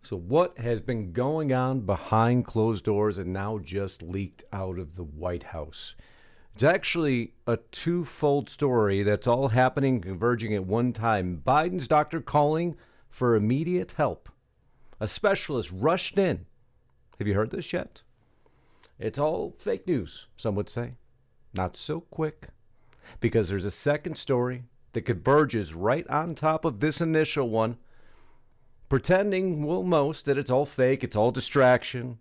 So what has been going on behind closed doors and now just leaked out of the White House? It's actually a twofold story that's all happening, converging at one time. Biden's doctor calling for immediate help. A specialist rushed in. Have you heard this yet? It's all fake news, some would say. Not so quick, because there's a second story that converges right on top of this initial one, pretending, well, most, that it's all fake, it's all distraction.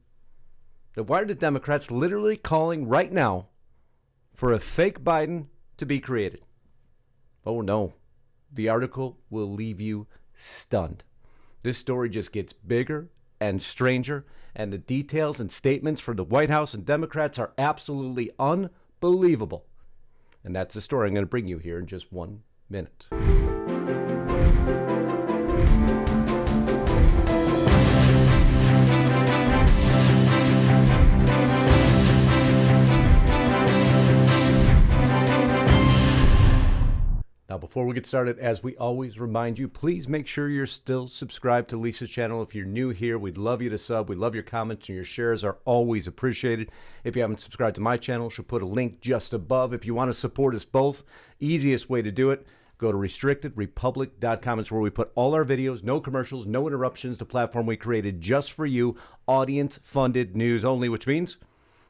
Then why are the Democrats literally calling right now for a fake Biden to be created? Oh no, the article will leave you stunned. This story just gets bigger and stranger, and the details and statements from the White House and Democrats are absolutely unbelievable. And that's the story I'm going to bring you here in just 1 minute. Now, before we get started, as we always remind you, please make sure you're still subscribed to Lisa's channel. If you're new here, we'd love you to sub. We love your comments, and your shares are always appreciated. If you haven't subscribed to my channel, she'll put a link just above. If you want to support us both, easiest way to do it, go to restrictedrepublic.com. It's where we put all our videos, no commercials, no interruptions, the platform we created just for you, audience-funded news only, which means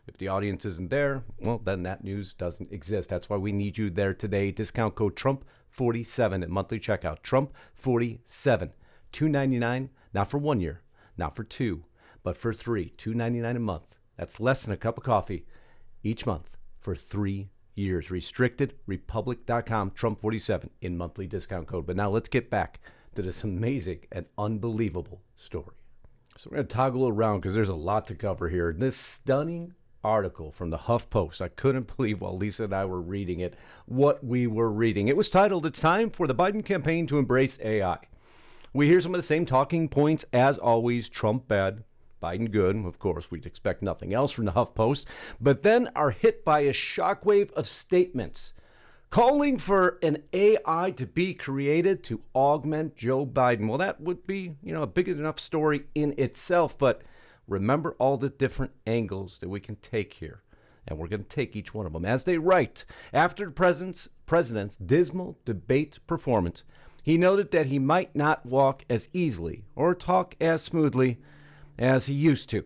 if the audience isn't there, well, then that news doesn't exist. That's why we need you there today. Discount code Trump47 at monthly checkout. Trump47, $2.99, not for 1 year, not for 2, but for 3, $2.99 a month. That's less than a cup of coffee each month for 3 years. RestrictedRepublic.com, Trump47 in monthly discount code. But now let's get back to this amazing and unbelievable story. So we're going to toggle around because there's a lot to cover here. This stunning article from the HuffPost. I couldn't believe while Lisa and I were reading it what we were reading. It was titled, "It's Time for the Biden Campaign to Embrace AI." We hear some of the same talking points as always. Trump bad, Biden good. Of course, we'd expect nothing else from the HuffPost, but then are hit by a shockwave of statements calling for an AI to be created to augment Joe Biden. Well, that would be, a big enough story in itself, but remember all the different angles that we can take here, and we're going to take each one of them. As they write, after the president's dismal debate performance, he noted that he might not walk as easily or talk as smoothly as he used to.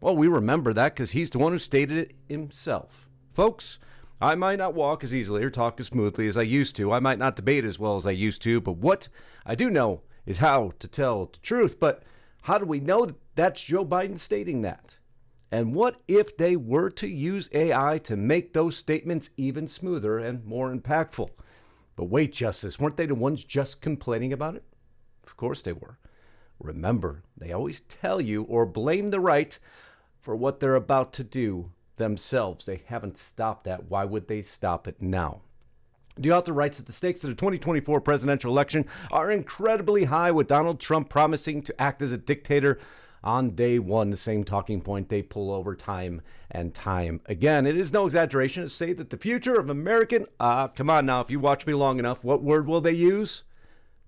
Well, we remember that because he's the one who stated it himself. Folks, I might not walk as easily or talk as smoothly as I used to. I might not debate as well as I used to, but what I do know is how to tell the truth. But how do we know that's Joe Biden stating that? And what if they were to use AI to make those statements even smoother and more impactful? But wait, Justice, weren't they the ones just complaining about it? Of course they were. Remember, they always tell you or blame the right for what they're about to do themselves. They haven't stopped that. Why would they stop it now? The author writes that the stakes of the 2024 presidential election are incredibly high, with Donald Trump promising to act as a dictator on day one, the same talking point they pull over time and time again. It is no exaggeration to say that the future of American, come on now, if you watch me long enough, what word will they use?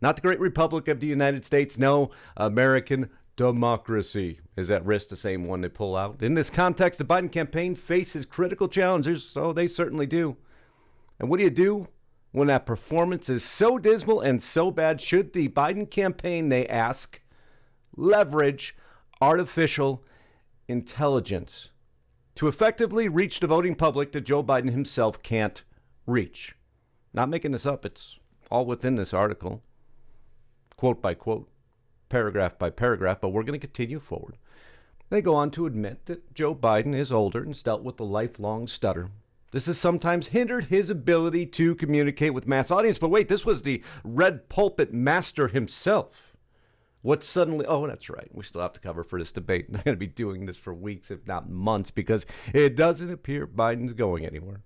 Not the great Republic of the United States, no, American democracy is at risk, the same one they pull out. In this context, the Biden campaign faces critical challenges, so they certainly do. And what do you do when that performance is so dismal and so bad? Should the Biden campaign, they ask, leverage artificial intelligence to effectively reach the voting public that Joe Biden himself can't reach? Not making this up, it's all within this article, quote by quote, paragraph by paragraph, but we're going to continue forward. They go on to admit that Joe Biden is older and has dealt with a lifelong stutter. This has sometimes hindered his ability to communicate with mass audience. But wait, this was the red pulpit master himself. What suddenly, oh, that's right, we still have to cover for this debate. I'm going to be doing this for weeks, if not months, because it doesn't appear Biden's going anywhere.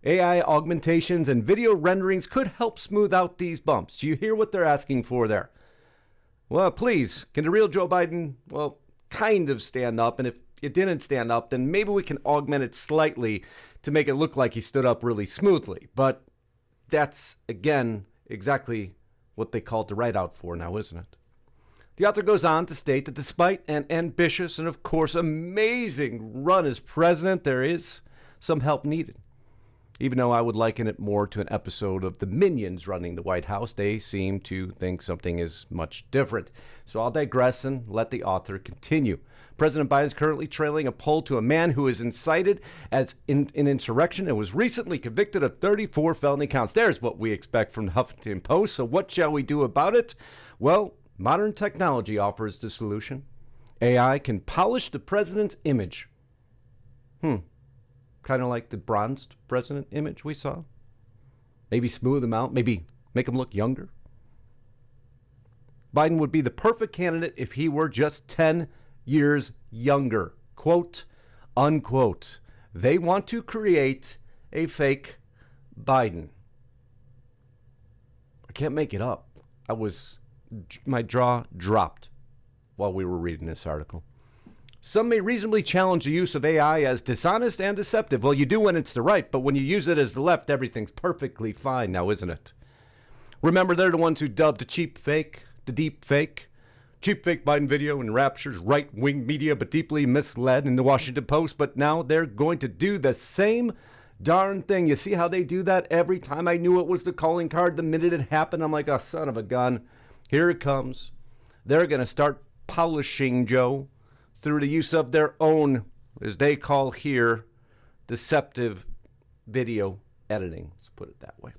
AI augmentations and video renderings could help smooth out these bumps. Do you hear what they're asking for there? Well, please, can the real Joe Biden, kind of stand up? And if it didn't stand up, then maybe we can augment it slightly to make it look like he stood up really smoothly. But that's, again, exactly what they called the write-out for now, isn't it? The author goes on to state that despite an ambitious and, of course, amazing run as president, there is some help needed. Even though I would liken it more to an episode of the Minions running the White House, they seem to think something is much different. So I'll digress and let the author continue. President Biden is currently trailing a poll to a man who is incited as an insurrection and was recently convicted of 34 felony counts. There's what we expect from the Huffington Post. So what shall we do about it? Well, modern technology offers the solution. AI can polish the president's image. Kind of like the bronzed president image we saw. Maybe smooth him out. Maybe make him look younger. Biden would be the perfect candidate if he were just 10 years younger. Quote, unquote. They want to create a fake Biden. I can't make it up. My jaw dropped while we were reading this article. Some may reasonably challenge the use of AI as dishonest and deceptive. Well, you do when it's the right, but when you use it as the left, everything's perfectly fine now, isn't it? Remember, they're the ones who dubbed the deep fake Biden video enraptures right-wing media, but deeply misled in the Washington Post. But now they're going to do the same darn thing. You see how they do that? Every time I knew it was the calling card, the minute it happened, I'm like, oh, son of a gun. Here it comes. They're going to start polishing Joe through the use of their own, as they call here, deceptive video editing. Let's put it that way.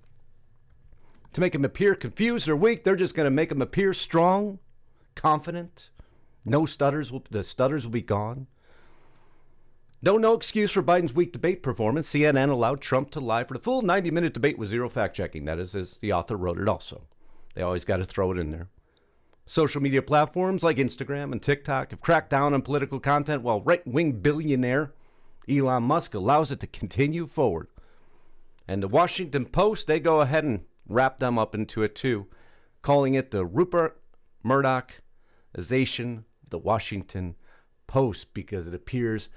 To make him appear confused or weak, they're just going to make him appear strong, confident. No stutters. The stutters will be gone. No excuse for Biden's weak debate performance. CNN allowed Trump to lie for the full 90-minute debate with zero fact-checking. That is, as the author wrote it also. They always got to throw it in there. Social media platforms like Instagram and TikTok have cracked down on political content, while right-wing billionaire Elon Musk allows it to continue forward. And the Washington Post, they go ahead and wrap them up into it too, calling it the Rupert Murdochization of the Washington Post, because it appears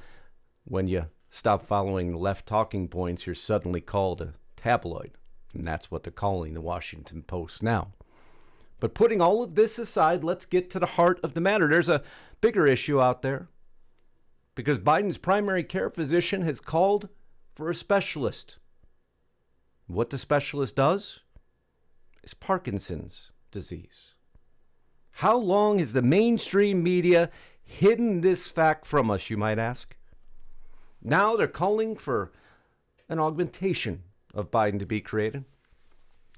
when you stop following the left talking points, you're suddenly called a tabloid. And that's what they're calling the Washington Post now. But putting all of this aside, let's get to the heart of the matter. There's a bigger issue out there because Biden's primary care physician has called for a specialist. What the specialist does is Parkinson's disease. How long has the mainstream media hidden this fact from us, you might ask? Now they're calling for an augmentation of Biden to be created.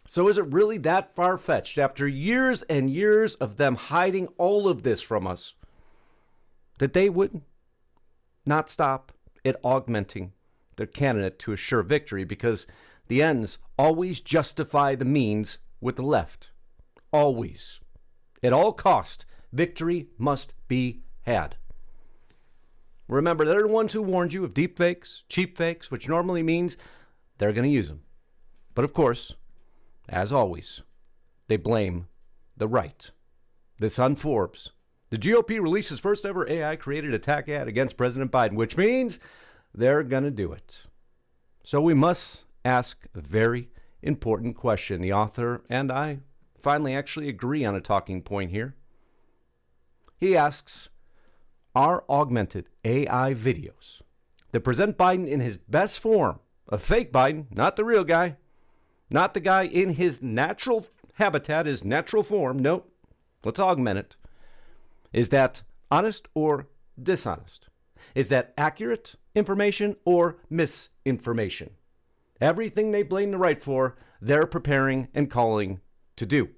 So is it really that far-fetched, after years and years of them hiding all of this from us, that they would not stop at augmenting their candidate to assure victory, because the ends always justify the means with the left? Always. At all cost, victory must be had. Remember, they're the ones who warned you of deep fakes, cheap fakes, which normally means they're going to use them. But of course, as always, they blame the right. This on Forbes. The GOP releases first ever AI-created attack ad against President Biden, which means they're going to do it. So we must ask a very important question. The author and I finally actually agree on a talking point here. He asks, are augmented AI videos that present Biden in his best form, a fake Biden, not the real guy, not the guy in his natural habitat, his natural form. Nope. Let's augment it. Is that honest or dishonest? Is that accurate information or misinformation? Everything they blame the right for, they're preparing and calling to do.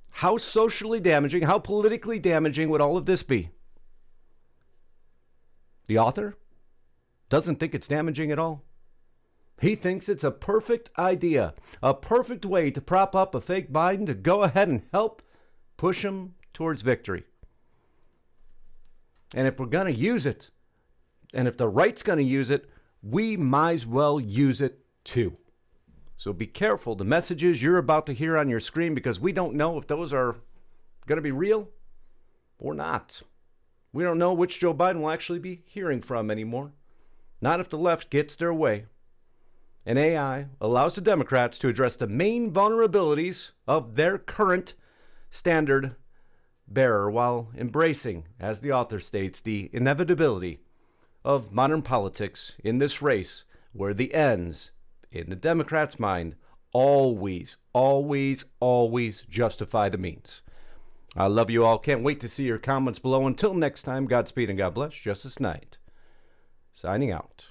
How socially damaging, how politically damaging would all of this be? The author doesn't think it's damaging at all. He thinks it's a perfect idea, a perfect way to prop up a fake Biden to go ahead and help push him towards victory. And if we're going to use it, and if the right's going to use it, we might as well use it too. So be careful the messages you're about to hear on your screen, because we don't know if those are going to be real or not. We don't know which Joe Biden will actually be hearing from anymore. Not if the left gets their way. And AI allows the Democrats to address the main vulnerabilities of their current standard bearer while embracing, as the author states, the inevitability of modern politics in this race where the ends, in the Democrats' mind, always, always, always justify the means. I love you all. Can't wait to see your comments below. Until next time, Godspeed and God bless. Justice Knight, signing out.